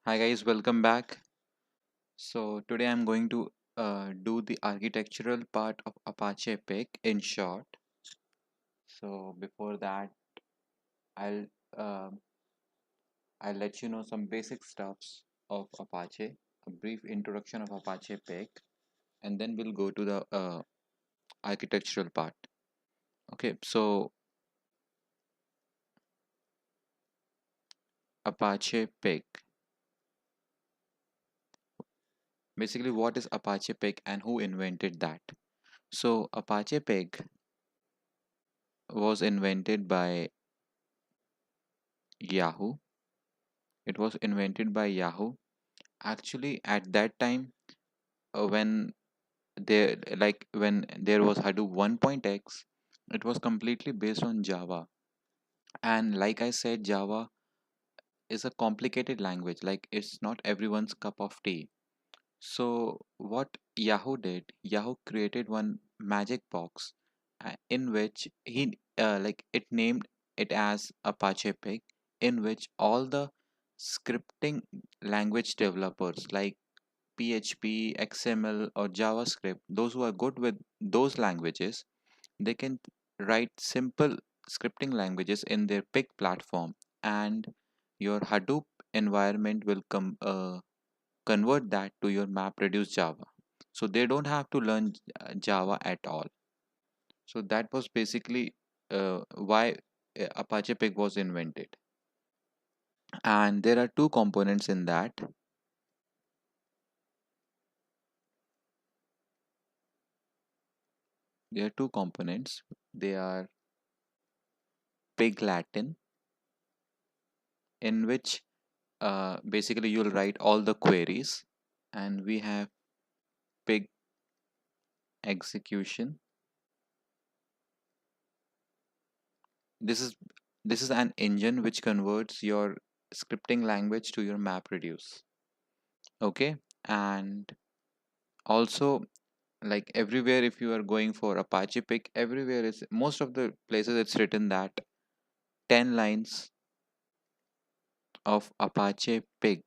Hi guys, welcome back. So today I'm going to do the architectural part of Apache Pick in short. So before that, I'll uh, I'll let you know some basic stuffs of Apache, a brief introduction of Apache Pick, and then we'll go to the architectural part. Okay, so Apache Pick. Basically, what is Apache Pick and who invented that? So Apache Pick was invented by Yahoo. It was invented by Yahoo. Actually, at that time, when there was Hadoop 1.x, it was completely based on Java. And like I said, Java is a complicated language. Like it's not everyone's cup of tea. So what Yahoo did, Yahoo created one magic box in which he like it named it as Apache Pig, in which all the scripting language developers like PHP, XML, or JavaScript, those who are good with those languages, they can write simple scripting languages in their PIC platform, and your Hadoop environment will convert that to your MapReduce Java. So they don't have to learn Java at all. So that was basically why Apache Pig was invented. And there are two components in that. There are two components. They are Pig Latin, in which basically you'll write all the queries, and we have Pig execution. This is this is an engine which converts your scripting language to your MapReduce. Okay, and also, like everywhere, if you are going for Apache Pig, everywhere is most of the places it's written that 10 lines of Apache Pig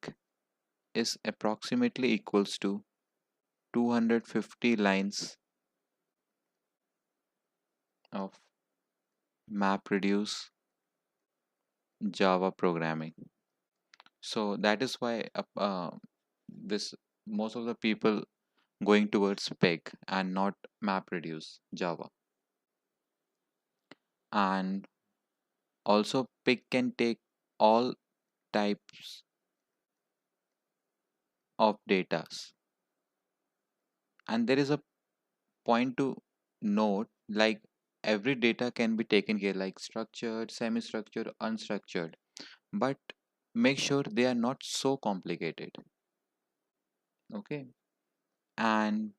is approximately equals to 250 lines of MapReduce Java programming. So that is why this most of the people going towards Peg and not MapReduce Java. And also Pig can take all types of datas. And there is a point to note, like every data can be taken here, like structured, semi-structured, unstructured, but make sure they are not so complicated. Okay. And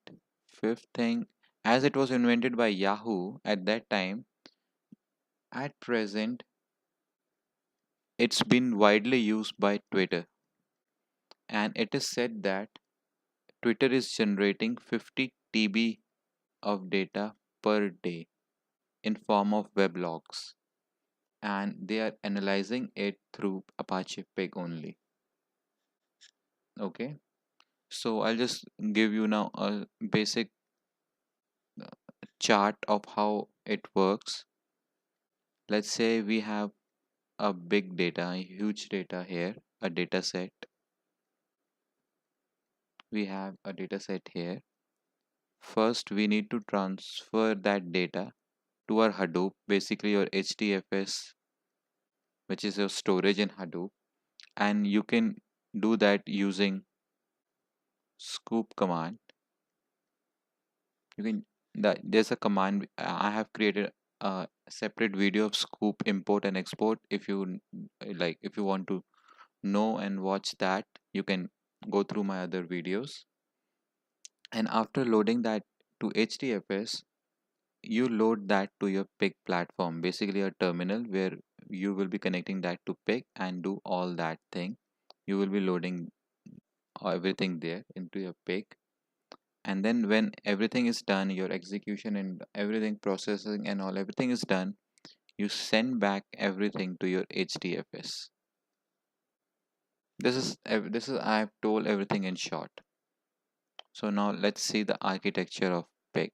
fifth thing, as it was invented by Yahoo at that time, at present it's been widely used by Twitter, and it is said that Twitter is generating 50 TB of data per day in form of weblogs, and they are analyzing it through Apache Pig only. Okay, so I'll just give you now a basic chart of how it works. Let's say we have a big data, a huge data here, a data set. We have a data set here. First, we need to transfer that data to our Hadoop, basically your HDFS, which is your storage in Hadoop. And you can do that using scoop command. You can that there's a command I have created a separate video of scoop import and export. If you like, if you want to know and watch that, you can go through my other videos. And after loading that to HDFS, you load that to your Pig platform, basically a terminal where you will be connecting that to Pig and do all that thing. You will be loading everything there into your Pig, and then when everything is done, your execution and everything, processing and all, everything is done, you send back everything to your HDFS. This is I've told everything in short. So now let's see the architecture of pig.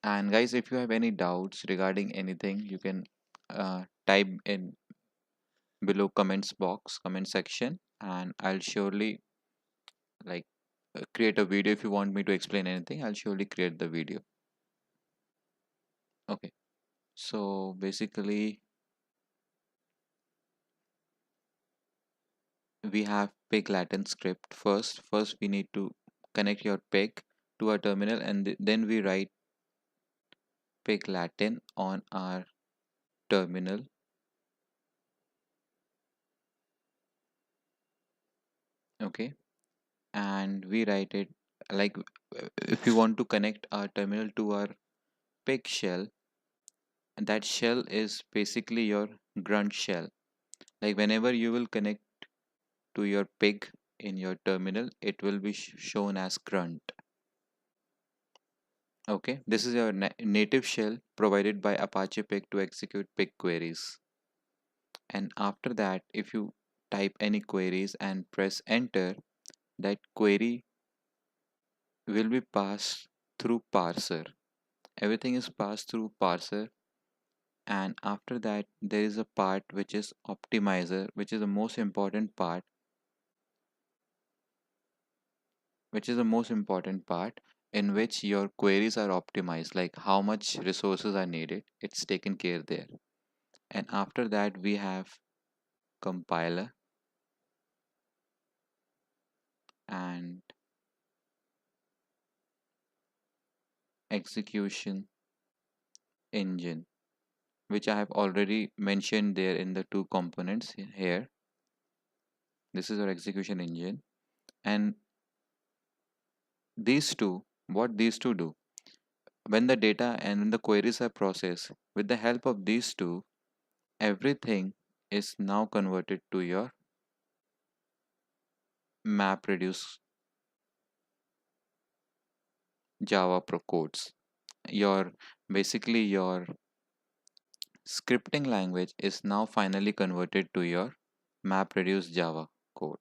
And guys, if you have any doubts regarding anything, you can type in below comment section, and I'll surely like create a video. If you want me to explain anything, I'll surely create the video. Okay, so basically we have pig Latin script. First we need to connect your pig to a terminal, and then we write pig Latin on our terminal. Okay, and we write it like if you want to connect our terminal to our pig shell, and that shell is basically your grunt shell. Like whenever you will connect to your pig in your terminal, it will be shown as grunt. Okay, this is your native shell provided by Apache pig to execute pig queries. And after that, if you type any queries and press enter, that query will be passed through parser. Everything is passed through parser, and after that there is a part which is optimizer, which is the most important part, in which your queries are optimized, like how much resources are needed, it's taken care there. And after that we have compiler and execution engine, which I have already mentioned there in the two components here. This is our execution engine, and these two do, when the data and the queries are processed with the help of these two, everything is now converted to your MapReduce Java Pro codes. Your basically your scripting language is now finally converted to your MapReduce Java code.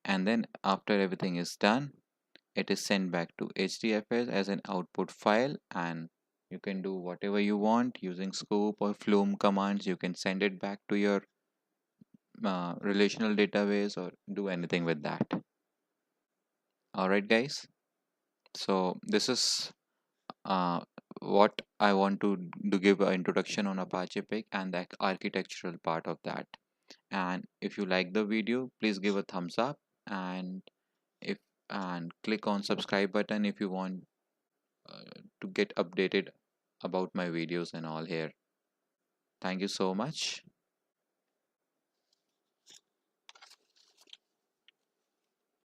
And then after everything is done, it is sent back to HDFS as an output file, and you can do whatever you want using scope or flume commands. You can send it back to your relational database or do anything with that. All right, guys. So this is uh, what I want to give an introduction on Apache Pig and the architectural part of that. And if you like the video, please give a thumbs up, and if and click on subscribe button if you want to get updated about my videos and all here. Thank you so much.